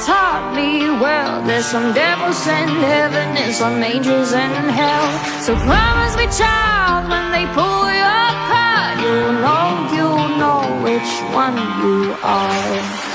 taught me well. There's some devils in heaven and some angels in hell. So promise me, child, when they pull your card, you'll know which one you are.